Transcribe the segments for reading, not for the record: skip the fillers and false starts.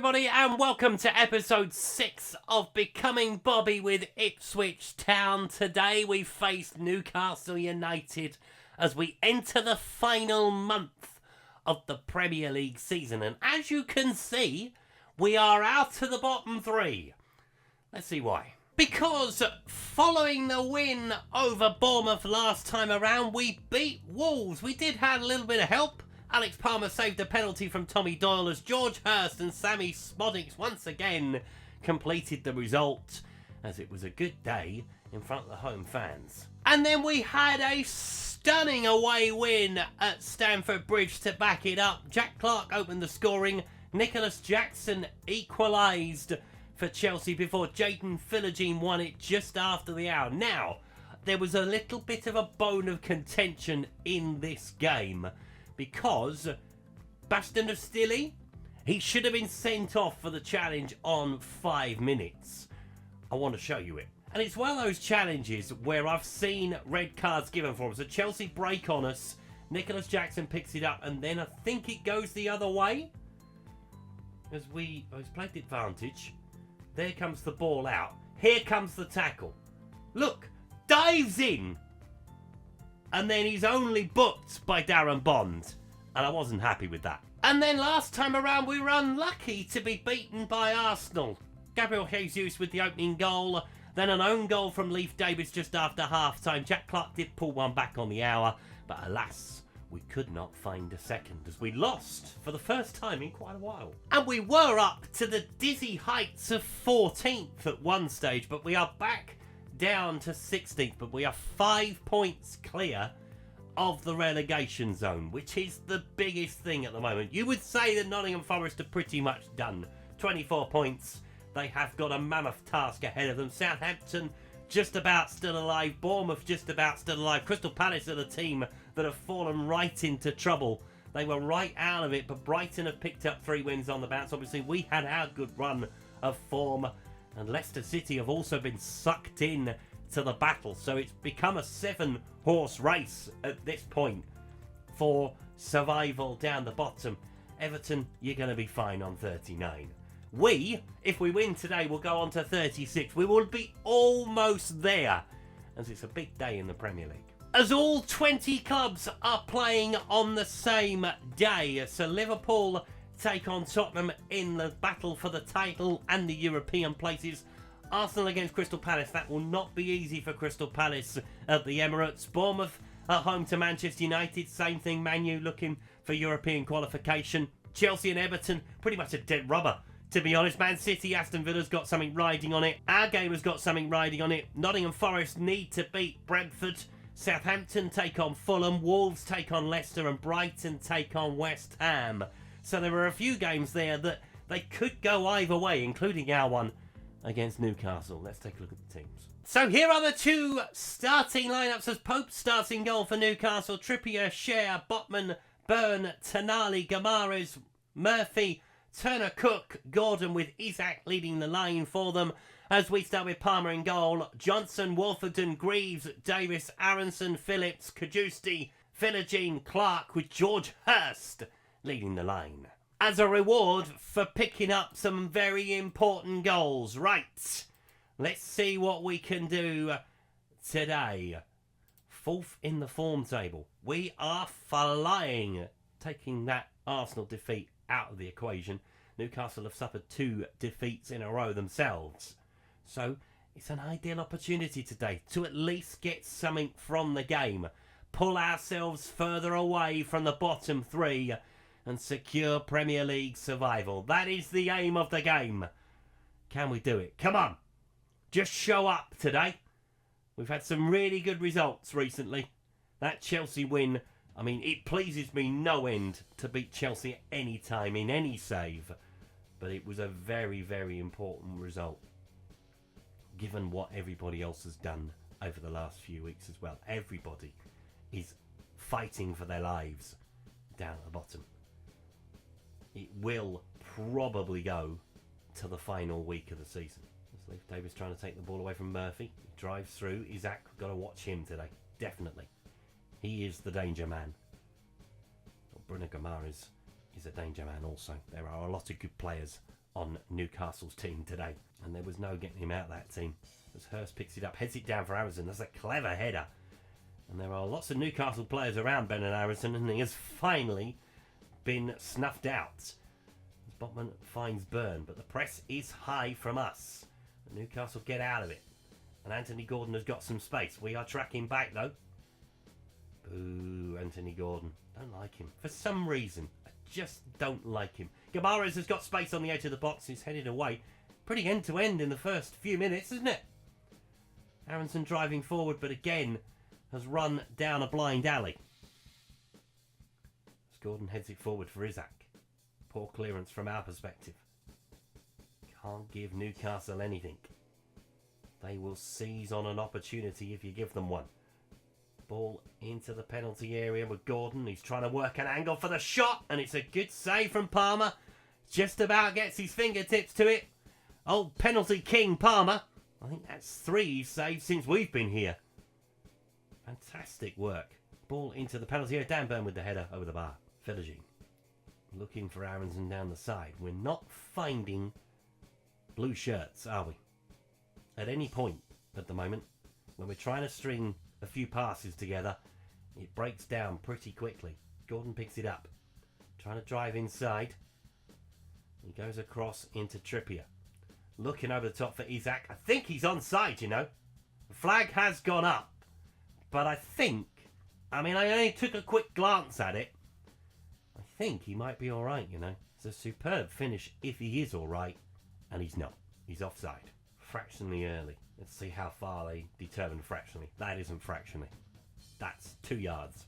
everybody, and welcome to episode 6 of Becoming Bobby with Ipswich Town. Today we face Newcastle United as we enter the final month of the Premier League season. And as you can see, we are out of the bottom 3. Let's see why. Because following the win over Bournemouth last time around, we beat Wolves. We did have a little bit of help. Alex Palmer saved a penalty from Tommy Doyle as George Hurst and Sammy Smodics once again completed the result, as it was a good day in front of the home fans. And then we had a stunning away win at Stamford Bridge to back it up. Jack Clarke opened the scoring. Nicholas Jackson equalised for Chelsea before Jayden Philogene won it just after the hour. Now, there was a little bit of a bone of contention in this game, because Baston of Stilley, he should have been sent off for the challenge on 5 minutes. I want to show you it. And it's one of those challenges where I've seen red cards given for him. So Chelsea break on us, Nicholas Jackson picks it up, and then I think it goes the other way. As we played the advantage. There comes the ball out. Here comes the tackle. Look, dives in. And then he's only booked by Darren Bond. And I wasn't happy with that. And then last time around we were unlucky to be beaten by Arsenal. Gabriel Jesus with the opening goal. Then an own goal from Leif Davis just after half-time. Jack Clarke did pull one back on the hour. But alas, we could not find a second as we lost for the first time in quite a while. And we were up to the dizzy heights of 14th at one stage. But we are back down to 16th, but we are 5 points clear of the relegation zone, which is the biggest thing at the moment. You would say that Nottingham Forest are pretty much done. 24 points. They have got a mammoth task ahead of them. Southampton just about still alive. Bournemouth just about still alive. Crystal Palace are the team that have fallen right into trouble. They were right out of it, but Brighton have picked up 3 wins on the bounce. Obviously, we had our good run of form, and Leicester City have also been sucked in to the battle. So it's become a 7-horse race at this point for survival down the bottom. Everton, you're going to be fine on 39. We, if we win today, will go on to 36. We will be almost there, as it's a big day in the Premier League. As all 20 clubs are playing on the same day. So Liverpool take on Tottenham in the battle for the title and the European places. Arsenal against Crystal Palace. That will not be easy for Crystal Palace at the Emirates. Bournemouth at home to Manchester United. Same thing, Man U looking for European qualification. Chelsea and Everton, pretty much a dead rubber, to be honest. Man City, Aston Villa's got something riding on it. Our game has got something riding on it. Nottingham Forest need to beat Brentford. Southampton take on Fulham. Wolves take on Leicester. And Brighton take on West Ham. So there are a few games there that they could go either way, including our one against Newcastle. Let's take a look at the teams. So here are the 2 starting lineups as Pope starts in goal for Newcastle. Trippier, Share, Botman, Byrne, Tonali, Gamares, Murphy, Turner, Cook, Gordon, with Isak leading the line for them. As we start with Palmer in goal, Johnson, Wolfenden, Greaves, Davis, Aronson, Phillips, Kajusti, Philogene, Clarke, with George Hurst leading the line. As a reward for picking up some very important goals. Right, let's see what we can do today. 4th in the form table. We are flying. Taking that Arsenal defeat out of the equation. Newcastle have suffered 2 defeats in a row themselves. So it's an ideal opportunity today to at least get something from the game. Pull ourselves further away from the bottom 3 and secure Premier League survival. That is the aim of the game. Can we do it? Come on. Just show up today. We've had some really good results recently. That Chelsea win, I mean, it pleases me no end to beat Chelsea at any time in any save. But it was a very, very important result, given what everybody else has done over the last few weeks as well. Everybody is fighting for their lives down at the bottom. It will probably go to the final week of the season. Leif Davis trying to take the ball away from Murphy. He drives through. Isak, got to watch him today. Definitely. He is the danger man. Bruno Gamares is a danger man also. There are a lot of good players on Newcastle's team today, and there was no getting him out of that team. As Hurst picks it up, heads it down for Aaronson. That's a clever header. And there are lots of Newcastle players around Bernard Aaronson, and he has finally been snuffed out. As Botman finds Byrne, but the press is high from us. Newcastle get out of it. And Anthony Gordon has got some space. We are tracking back though. Boo, Anthony Gordon. Don't like him. For some reason, I just don't like him. Gabarez has got space on the edge of the box. He's headed away. Pretty end-to-end in the first few minutes, isn't it? Aaronson driving forward, but again has run down a blind alley. As Gordon heads it forward for Isaac. Poor clearance from our perspective. Can't give Newcastle anything. They will seize on an opportunity if you give them one. Ball into the penalty area with Gordon. He's trying to work an angle for the shot, and it's a good save from Palmer. Just about gets his fingertips to it. Old penalty king Palmer. I think that's 3 he's saved since we've been here. Fantastic work. Ball into the penalty area. Dan Byrne with the header over the bar. Philogene looking for Aaronson down the side. We're not finding blue shirts, are we? At any point at the moment, when we're trying to string a few passes together, it breaks down pretty quickly. Gordon picks it up, trying to drive inside. He goes across into Trippier, looking over the top for Isaac. I think he's onside, you know. The flag has gone up, but I only took a quick glance at it. I think he might be alright, you know. It's a superb finish if he is alright, and he's not. He's offside. Fractionally early. Let's see how far they determine fractionally. That isn't fractionally. That's 2 yards.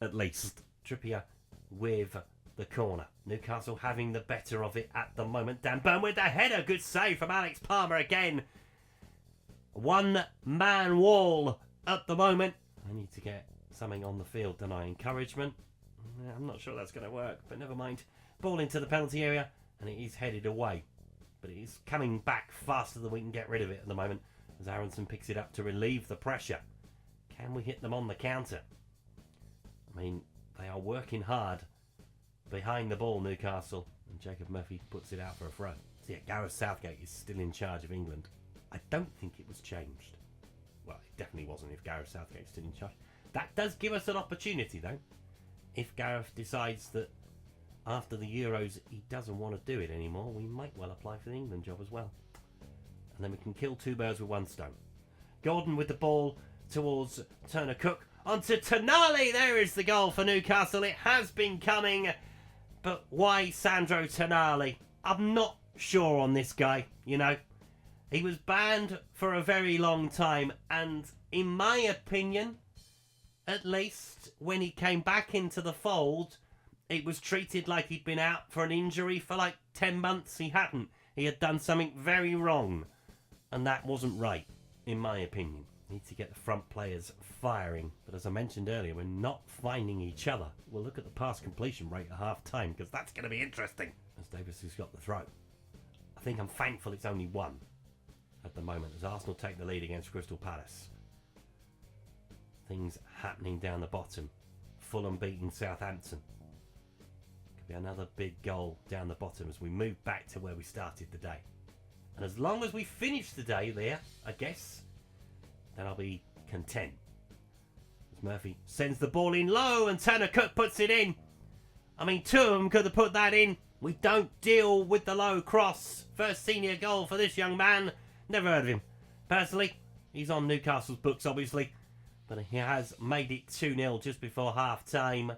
At least. Trippier with the corner. Newcastle having the better of it at the moment. Dan Byrne with the header. Good save from Alex Palmer again. One man wall at the moment. I need to get something on the field, don't I? Encouragement. I'm not sure that's going to work, but never mind. Ball into the penalty area, and it is headed away. But it is coming back faster than we can get rid of it at the moment, as Aaronson picks it up to relieve the pressure. Can we hit them on the counter? I mean, they are working hard behind the ball, Newcastle, and Jacob Murphy puts it out for a throw. So yeah, Gareth Southgate is still in charge of England. I don't think it was changed. Well, it definitely wasn't if Gareth Southgate's still in charge. That does give us an opportunity, though. If Gareth decides that after the Euros he doesn't want to do it anymore, we might well apply for the England job as well. And then we can kill 2 birds with 1 stone. Gordon with the ball towards Turner Cook. Onto Tonali. There is the goal for Newcastle. It has been coming. But why Sandro Tonali? I'm not sure on this guy, you know. He was banned for a very long time. And in my opinion, at least when he came back into the fold, it was treated like he'd been out for an injury for like 10 months. He hadn't. He had done something very wrong. And that wasn't right, in my opinion. Need to get the front players firing. But as I mentioned earlier, we're not finding each other. We'll look at the pass completion rate at half time, because that's going to be interesting. As Davis has got the throw. I think I'm thankful it's only 1 at the moment, as Arsenal take the lead against Crystal Palace. Things happening down the bottom. Fulham beating Southampton. Could be another big goal down the bottom as we move back to where we started the day. And as long as we finish the day there, I guess, then I'll be content. As Murphy sends the ball in low and Turner Cook puts it in. I mean, 2 of them could have put that in. We don't deal with the low cross. First senior goal for this young man. Never heard of him. Personally, he's on Newcastle's books, obviously. But he has made it 2-0 just before half-time.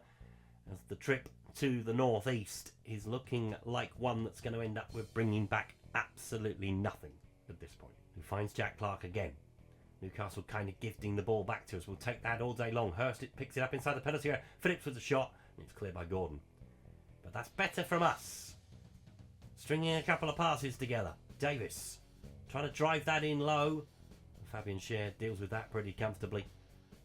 As the trip to the northeast is looking like one that's going to end up with bringing back absolutely nothing at this point. He finds Jack Clark again. Newcastle kind of gifting the ball back to us. We'll take that all day long. Hurst picks it up inside the penalty area. Phillips with the shot. And it's cleared by Gordon. But that's better from us. Stringing a couple of passes together. Davis trying to drive that in low. Fabian Schär deals with that pretty comfortably.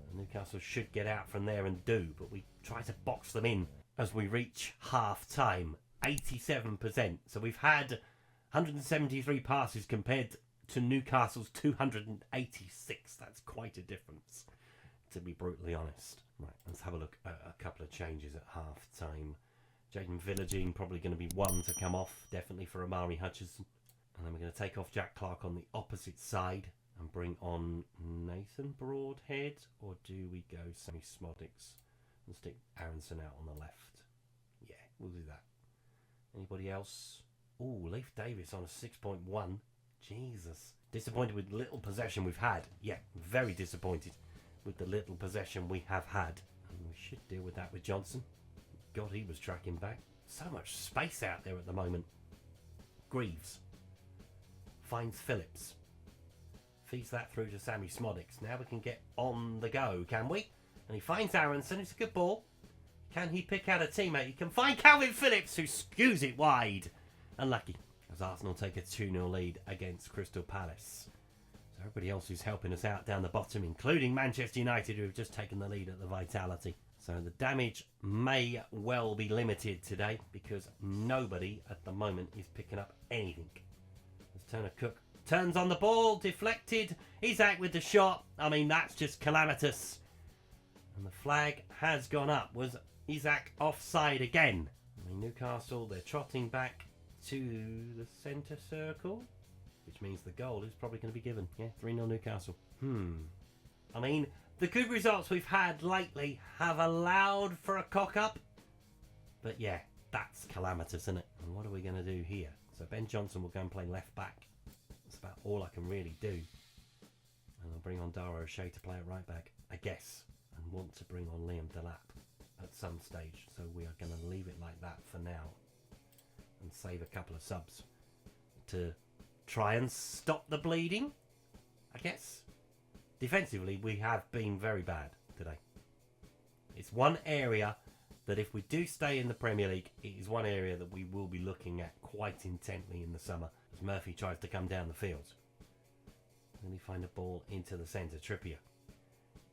And Newcastle should get out from there and do. But we try to box them in as we reach half time. 87%. So we've had 173 passes compared to Newcastle's 286. That's quite a difference, to be brutally honest. Right, let's have a look at a couple of changes at half time. Jaden Villaging probably going to be one to come off, definitely for Amari Hutchinson. And then we're going to take off Jack Clark on the opposite side and bring on Nathan Broadhead. Or do we go Sammy Smodics and stick Aronson out on the left? Yeah, we'll do that. Anybody else? Oh, Leif Davis on a 6.1. Jesus. Disappointed with the little possession we've had. Yeah, very disappointed with the little possession we have had. And we should deal with that with Johnson. God, he was tracking back. So much space out there at the moment. Greaves finds Phillips. Feeds that through to Sammy Smodics. Now we can get on the go, can we? And he finds Aronson. It's a good ball. Can he pick out a teammate? He can find Calvin Phillips, who skews it wide. Unlucky, as Arsenal take a 2-0 lead against Crystal Palace. So everybody else who's helping us out down the bottom, including Manchester United, who have just taken the lead at the Vitality. So the damage may well be limited today because nobody at the moment is picking up anything. As Turner Cook turns on the ball, deflected. Isaac with the shot. I mean, that's just calamitous. And the flag has gone up. Was Isaac offside again? I mean, Newcastle, they're trotting back to the centre circle, which means the goal is probably going to be given. Yeah, 3-0 Newcastle. I mean, the good results we've had lately have allowed for a cock-up. But yeah, that's calamitous, isn't it? And what are we going to do here? So Ben Johnson will go and play left back. That's about all I can really do. And I'll bring on Dara O'Shea to play at right back, I guess. And want to bring on Liam Delap at some stage. So we are going to leave it like that for now. And save a couple of subs to try and stop the bleeding, I guess. Defensively, we have been very bad today. It's one area that if we do stay in the Premier League, it is one area that we will be looking at quite intently in the summer as Murphy tries to come down the field. Then he find a ball into the centre. Trippier.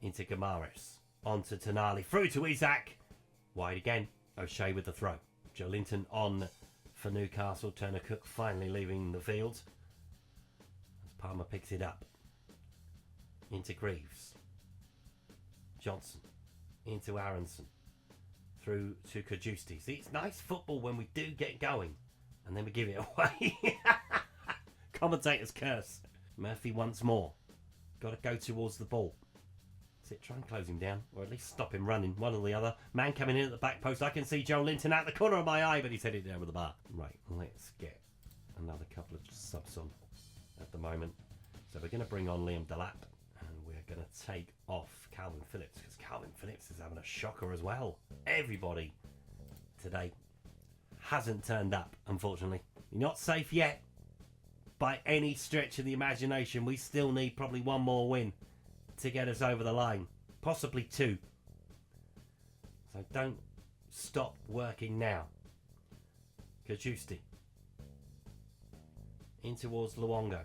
Into Gamares. Onto Tonali. Through to Isaac. Wide again. O'Shea with the throw. Joe Linton on for Newcastle. Turner Cook finally leaving the field as Palmer picks it up. Into Greaves. Johnson. Into Aronson. Through to Kajusti. See, it's nice football when we do get going. And then we give it away. Commentator's curse. Murphy once more. Got to go towards the ball. That's it, try and close him down. Or at least stop him running. One or the other. Man coming in at the back post. I can see Joe Linton out the corner of my eye, but he's headed down with the bar. Right, let's get another couple of subs on at the moment. So we're going to bring on Liam Delap. And we're going to take off Calvin Phillips. Because Calvin Phillips is having a shocker as well. Everybody today hasn't turned up, unfortunately. You're not safe yet. By any stretch of the imagination, we still need probably one more win to get us over the line. Possibly two. So don't stop working now. Kajusti. In towards Luongo.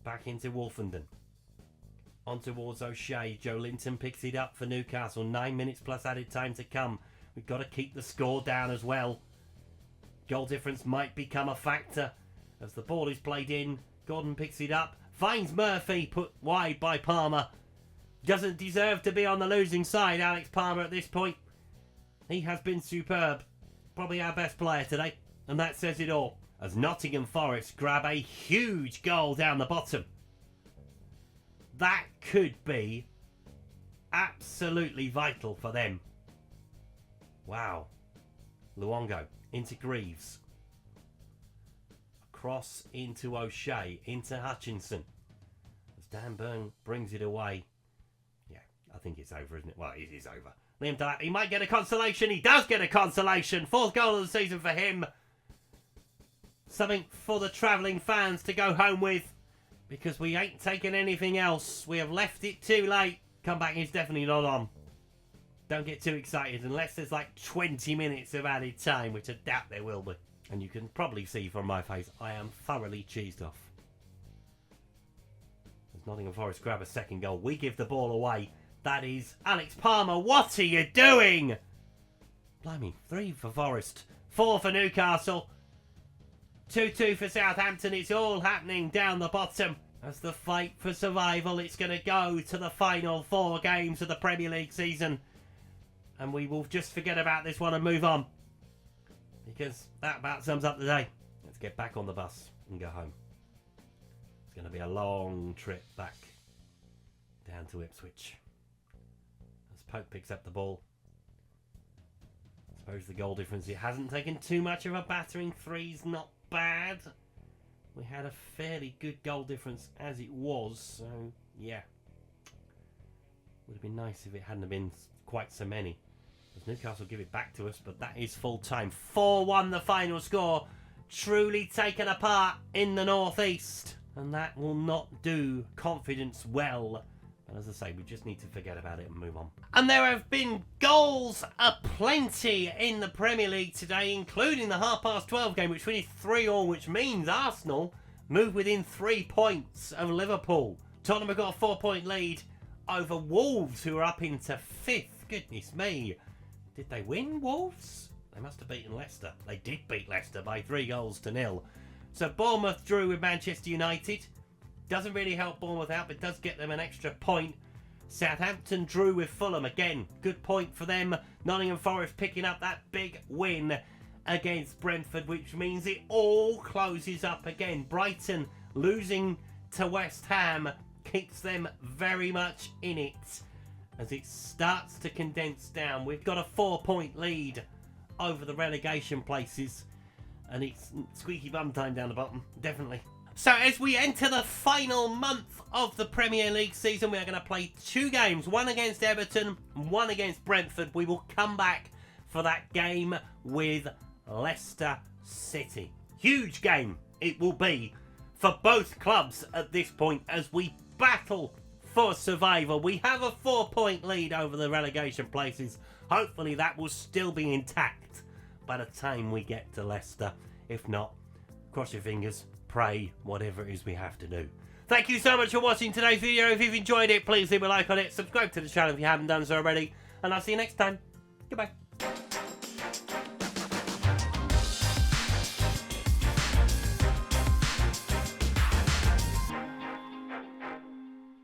Back into Wolfenden. On towards O'Shea. Joe Linton picks it up for Newcastle. 9 minutes plus added time to come. We've got to keep the score down as well. Goal difference might become a factor. As the ball is played in, Gordon picks it up, finds Murphy, put wide by Palmer. Doesn't deserve to be on the losing side, Alex Palmer, at this point. He has been superb. Probably our best player today, and that says it all. As Nottingham Forest grab a huge goal down the bottom. That could be absolutely vital for them. Wow. Luongo into Greaves. Cross into O'Shea, into Hutchinson. As Dan Burn brings it away. Yeah, I think it's over, isn't it? Well, it is over. Liam Delap, he might get a consolation. He does get a consolation. 4th goal of the season for him. Something for the travelling fans to go home with. Because we ain't taking anything else. We have left it too late. Comeback is definitely not on. Don't get too excited unless there's like 20 minutes of added time, which I doubt there will be. And you can probably see from my face, I am thoroughly cheesed off. As Nottingham Forest grab a second goal, we give the ball away. That is Alex Palmer. What are you doing? Blimey, 3 for Forest, 4 for Newcastle, 2-2 for Southampton. It's all happening down the bottom. As the fight for survival, it's going to go to the final 4 games of the Premier League season. And we will just forget about this one and move on. because that about sums up the day. Let's get back on the bus and go home. It's going to be a long trip back down to Ipswich. As Pope picks up the ball. I suppose the goal difference, it hasn't taken too much of a battering. 3's not bad. We had a fairly good goal difference as it was, so yeah. Would have been nice if it hadn't have been quite so many. As Newcastle give it back to us, but that is full time. 4-1 the final score. Truly taken apart in the northeast. And that will not do confidence well. But as I say, we just need to forget about it and move on. And there have been goals aplenty in the Premier League today, including the 12:30 game, which finished 3-3, which means Arsenal move within 3 points of Liverpool. Tottenham have got a 4-point lead over Wolves, who are up into 5th. Goodness me. Did they win, Wolves? They must have beaten Leicester. They did beat Leicester by 3-0. So Bournemouth drew with Manchester United. Doesn't really help Bournemouth out, but does get them an extra point. Southampton drew with Fulham. Again, good point for them. Nottingham Forest picking up that big win against Brentford, which means it all closes up again. Brighton losing to West Ham keeps them very much in it as it starts to condense down. We've got a 4-point lead over the relegation places, and it's squeaky bum time down the bottom, definitely. So as we enter the final month of the Premier League season, we are going to play 2 games, one against Everton, one against Brentford. We will come back for that game with Leicester City. Huge game it will be for both clubs at this point as we battle for survival. We have a 4-point lead over the relegation places. Hopefully that will still be intact by the time we get to Leicester. If not, cross your fingers, pray, whatever it is we have to do. Thank you so much for watching today's video. If you've enjoyed it, please leave a like on it, subscribe to the channel if you haven't done so already, and I'll see you next time. Goodbye.